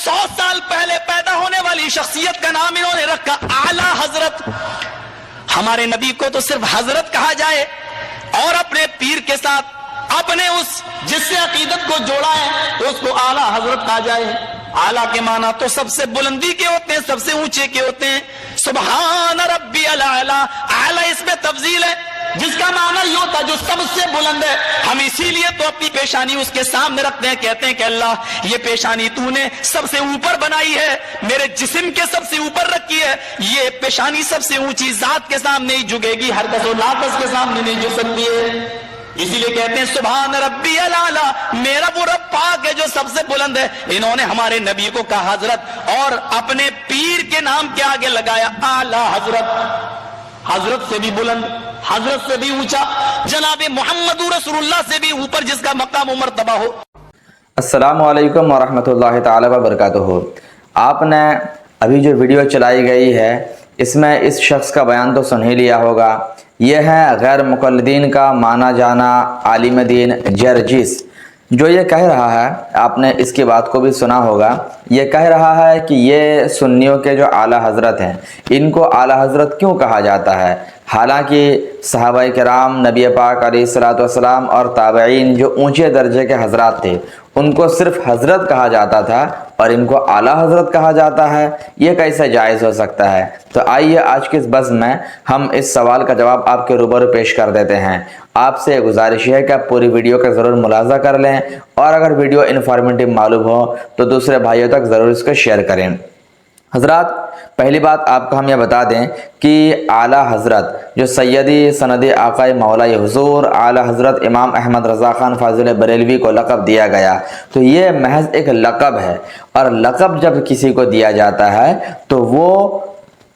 100 سال پہلے پیدا ہونے والی شخصیت کا نام انہوں نے رکھا اعلی حضرت. ہمارے نبی کو تو صرف حضرت کہا جائے اور اپنے پیر کے ساتھ اپنے اس جس سے عقیدت کو جوڑا ہے تو اس کو اعلی حضرت کہا جائے. اعلیٰ کے معنی تو سب سے بلندی کے ہوتے ہیں, سب سے اونچے کے ہوتے ہیں. سبحان ربی الاعلیٰ, اعلیٰ اس میں تفضیل ہے جس کا معنی یہ ہوتا ہے جو سب سے بلند ہے. ہم اسی لیے تو اپنی پیشانی اس کے سامنے رکھتے ہیں, کہتے ہیں کہ اللہ یہ پیشانی تو نے سب سے اوپر بنائی ہے, میرے جسم کے سب سے اوپر رکھی ہے. یہ پیشانی سب سے اونچی ذات کے سامنے ہی جھکے گی, ہر کس و لاکس کے سامنے نہیں جھک سکتی ہے. اسی لیے کہتے ہیں سبحان ربی الاعلیٰ, میرا وہ رب پاک ہے جو سب سے بلند ہے. انہوں نے ہمارے نبی کو کہا حضرت اور اپنے پیر کے نام کے آگے لگایا اعلیٰ حضرت. حضرت سے بھی بلند, حضرت سے بھی اونچا, جناب محمد رسول اللہ سے بھی اوپر جس کا مقام و مرتبہ ہو. السلام علیکم ورحمۃ اللہ تعالی وبرکاتہ. آپ نے ابھی جو ویڈیو چلائی گئی ہے اس میں اس شخص کا بیان تو سن ہی لیا ہوگا. یہ ہے غیر مقلدین کا مانا جانا عالم دین جرجس, جو یہ کہہ رہا ہے, آپ نے اس کی بات کو بھی سنا ہوگا. یہ کہہ رہا ہے کہ یہ سنیوں کے جو اعلیٰ حضرت ہیں ان کو اعلیٰ حضرت کیوں کہا جاتا ہے, حالانکہ صحابہ کرام, نبی پاک علیہ الصلوۃ والسلام اور تابعین جو اونچے درجے کے حضرات تھے ان کو صرف حضرت کہا جاتا تھا اور ان کو اعلیٰ حضرت کہا جاتا ہے. یہ کیسے جائز ہو سکتا ہے؟ تو آئیے آج کے اس بزم میں ہم اس سوال کا جواب آپ کے روبرو پیش کر دیتے ہیں. آپ سے گزارش ہے کہ آپ پوری ویڈیو کا ضرور ملاحظہ کر لیں اور اگر ویڈیو انفارمیٹیو معلوم ہو تو دوسرے بھائیوں تک ضرور اس کو شیئر کریں. حضرات, پہلی بات آپ کو ہم یہ بتا دیں کہ اعلیٰ حضرت جو سیدی سندی آقائے مولائی حضور اعلیٰ حضرت امام احمد رضا خان فاضل بریلوی کو لقب دیا گیا تو یہ محض ایک لقب ہے, اور لقب جب کسی کو دیا جاتا ہے تو وہ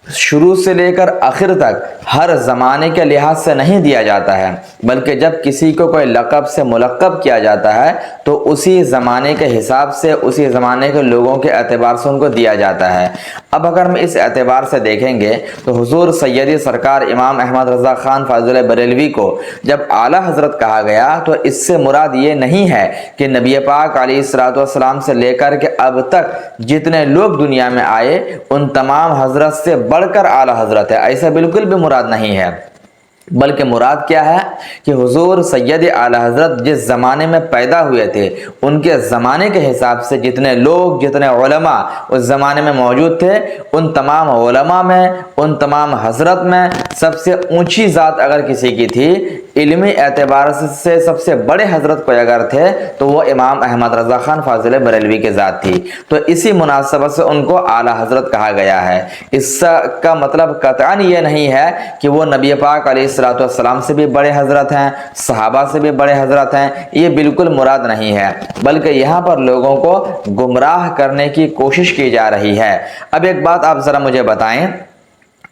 شروع سے لے کر آخر تک ہر زمانے کے لحاظ سے نہیں دیا جاتا ہے, بلکہ جب کسی کو کوئی لقب سے ملقب کیا جاتا ہے تو اسی زمانے کے حساب سے, اسی زمانے کے لوگوں کے اعتبار سے ان کو دیا جاتا ہے. اب اگر ہم اس اعتبار سے دیکھیں گے تو حضور سیدی سرکار امام احمد رضا خان فاضل بریلوی کو جب اعلیٰ حضرت کہا گیا تو اس سے مراد یہ نہیں ہے کہ نبی پاک علیہ الصلوۃ والسلام سے لے کر کے اب تک جتنے لوگ دنیا میں آئے ان تمام حضرت سے بڑھ کر اعلیٰ حضرت ہے, ایسا بالکل بھی مراد نہیں ہے. بلکہ مراد کیا ہے کہ حضور سید اعلیٰ حضرت جس زمانے میں پیدا ہوئے تھے ان کے زمانے کے حساب سے جتنے لوگ, جتنے علماء اس زمانے میں موجود تھے, ان تمام علماء میں, ان تمام حضرت میں سب سے اونچی ذات اگر کسی کی تھی, علمی اعتبار سے سب سے بڑے حضرت کوئی اگر تھے تو وہ امام احمد رضا خان فاضل بریلوی کے ذات تھی. تو اسی مناسبت سے ان کو اعلیٰ حضرت کہا گیا ہے. اس کا مطلب قطعاً یہ نہیں ہے کہ وہ نبی پاک علیہ الصلوۃ والسلام سے بھی بڑے حضرت ہیں, صحابہ سے بھی بڑے حضرت ہیں, یہ بالکل مراد نہیں ہے, بلکہ یہاں پر لوگوں کو گمراہ کرنے کی کوشش کی جا رہی ہے. اب ایک بات آپ ذرا مجھے بتائیں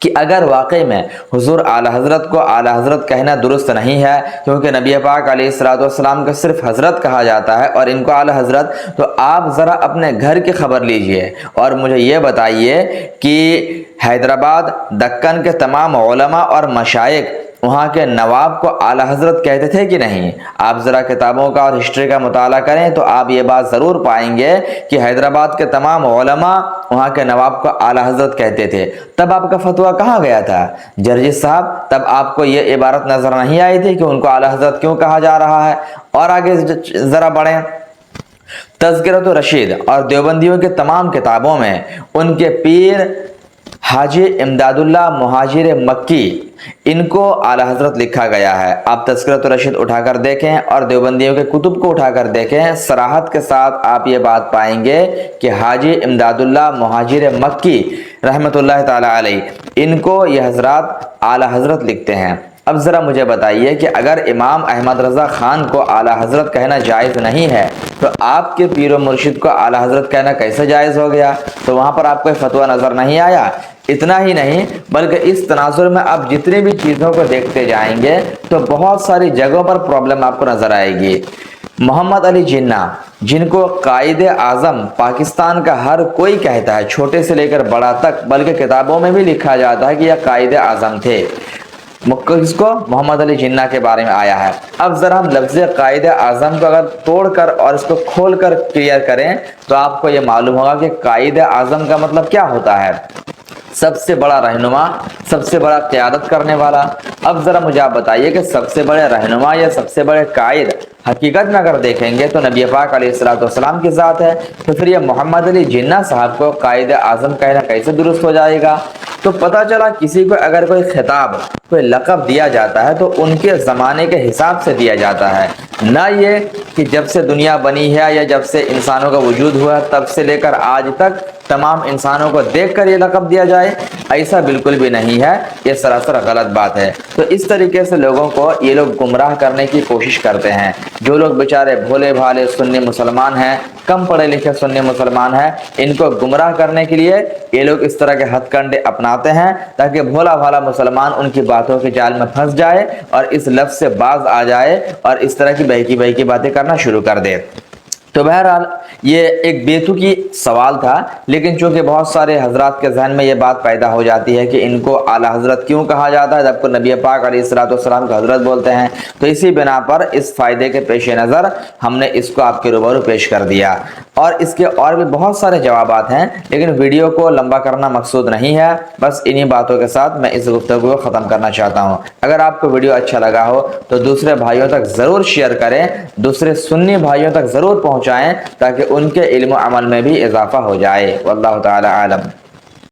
کہ اگر واقعی میں حضور اعلیٰ حضرت کو اعلیٰ حضرت کہنا درست نہیں ہے, کیونکہ نبی پاک علیہ الصلوۃ والسلام کو صرف حضرت کہا جاتا ہے اور ان کو اعلیٰ حضرت, تو آپ ذرا اپنے گھر کی خبر لیجئے اور مجھے یہ بتائیے کہ حیدرآباد, دکن کے تمام علماء اور مشائخ وہاں کے نواب کو اعلیٰ حضرت کہتے تھے کہ نہیں؟ آپ ذرا کتابوں کا اور ہسٹری کا مطالعہ کریں تو آپ یہ بات ضرور پائیں گے کہ حیدرآباد کے تمام علماء وہاں کے نواب کو اعلیٰ حضرت کہتے تھے. تب آپ کا فتویٰ کہاں گیا تھا جرجس صاحب؟ تب آپ کو یہ عبارت نظر نہیں آئی تھی کہ ان کو اعلیٰ حضرت کیوں کہا جا رہا ہے؟ اور آگے ذرا بڑھیں. تذکرۃ رشید اور دیوبندیوں کے تمام کتابوں میں ان کے پیر حاجی امداد اللہ مہاجر مکی ان کو اعلیٰ حضرت لکھا گیا ہے. آپ تذکرۃ رشید اٹھا کر دیکھیں اور دیوبندیوں کے کتب کو اٹھا کر دیکھیں, صراحت کے ساتھ آپ یہ بات پائیں گے کہ حاجی امداد اللہ مہاجر مکی رحمۃ اللہ تعالی علیہ ان کو یہ حضرات اعلیٰ حضرت لکھتے ہیں. اب ذرا مجھے بتائیے کہ اگر امام احمد رضا خان کو اعلیٰ حضرت کہنا جائز نہیں ہے تو آپ کے پیر و مرشد کو اعلیٰ حضرت کہنا کیسے جائز ہو گیا؟ تو وہاں پر آپ کو فتویٰ نظر نہیں آیا؟ اتنا ہی نہیں بلکہ اس تناظر میں آپ جتنی بھی چیزوں کو دیکھتے جائیں گے تو بہت ساری جگہوں پر پرابلم آپ کو نظر آئے گی. محمد علی جناح, جن کو قائد اعظم پاکستان کا ہر کوئی کہتا ہے, چھوٹے سے لے کر بڑا تک, بلکہ کتابوں میں بھی لکھا جاتا ہے کہ یہ قائد اعظم تھے, اس کو محمد علی جناح کے بارے میں آیا ہے۔ اب ذرا ہم لفظ قائد اعظم کو اگر توڑ کر اور اس کو کھول کر کلیئر کریں تو آپ کو یہ معلوم ہوگا کہ قائد اعظم کا مطلب کیا ہوتا ہے، سب سے بڑا رہنما، سب سے بڑا قیادت کرنے والا۔ اب ذرا مجھے آپ بتائیے کہ سب سے بڑے رہنما یا سب سے بڑے قائد حقیقت میں اگر دیکھیں گے تو نبی پاک علیہ السلام کی ذات ہے، تو پھر یہ محمد علی جناح صاحب کو قائد اعظم کہنا کیسے درست ہو جائے گا؟ تو پتہ چلا کسی کو اگر کوئی خطاب، کوئی لقب دیا جاتا ہے تو ان کے زمانے کے حساب سے دیا جاتا ہے، نہ یہ کہ جب سے دنیا بنی ہے یا جب سے انسانوں کا وجود ہوا تب سے لے کر آج تک تمام انسانوں کو دیکھ کر یہ لقب دیا جائے، ایسا بالکل بھی نہیں ہے، یہ سراسر غلط بات ہے۔ تو اس طریقے سے لوگوں کو یہ لوگ گمراہ کرنے کی کوشش کرتے ہیں۔ جو لوگ بیچارے بھولے بھالے سنی مسلمان ہیں، کم پڑھے لکھے سنی مسلمان ہیں، ان کو گمراہ کرنے کے لیے یہ لوگ اس طرح کے ہتھ کنڈے اپناتے ہیں تاکہ بھولا بھالا مسلمان ان کی باتوں کے جال میں پھنس جائے اور اس لفظ سے باز آ جائے اور اس طرح کی بہکی بہکی باتیں کرنا شروع کر دے۔ تو بہرحال یہ ایک بیتوکی سوال تھا، لیکن چونکہ بہت سارے حضرات کے ذہن میں یہ بات پیدا ہو جاتی ہے کہ ان کو اعلیٰ حضرت کیوں کہا جاتا ہے جبکہ نبی پاک علیہ السلام کو حضرت بولتے ہیں، تو اسی بنا پر اس فائدے کے پیش نظر ہم نے اس کو آپ کے روبرو پیش کر دیا۔ اور اس کے اور بھی بہت سارے جوابات ہیں، لیکن ویڈیو کو لمبا کرنا مقصود نہیں ہے، بس انہی باتوں کے ساتھ میں اس گفتگو کو ختم کرنا چاہتا ہوں۔ اگر آپ کو ویڈیو اچھا لگا ہو تو دوسرے بھائیوں تک ضرور شیئر کریں، دوسرے سنی بھائیوں تک ضرور پہنچائیں تاکہ ان کے علم و عمل میں بھی اضافہ ہو جائے۔ واللہ تعالی عالم۔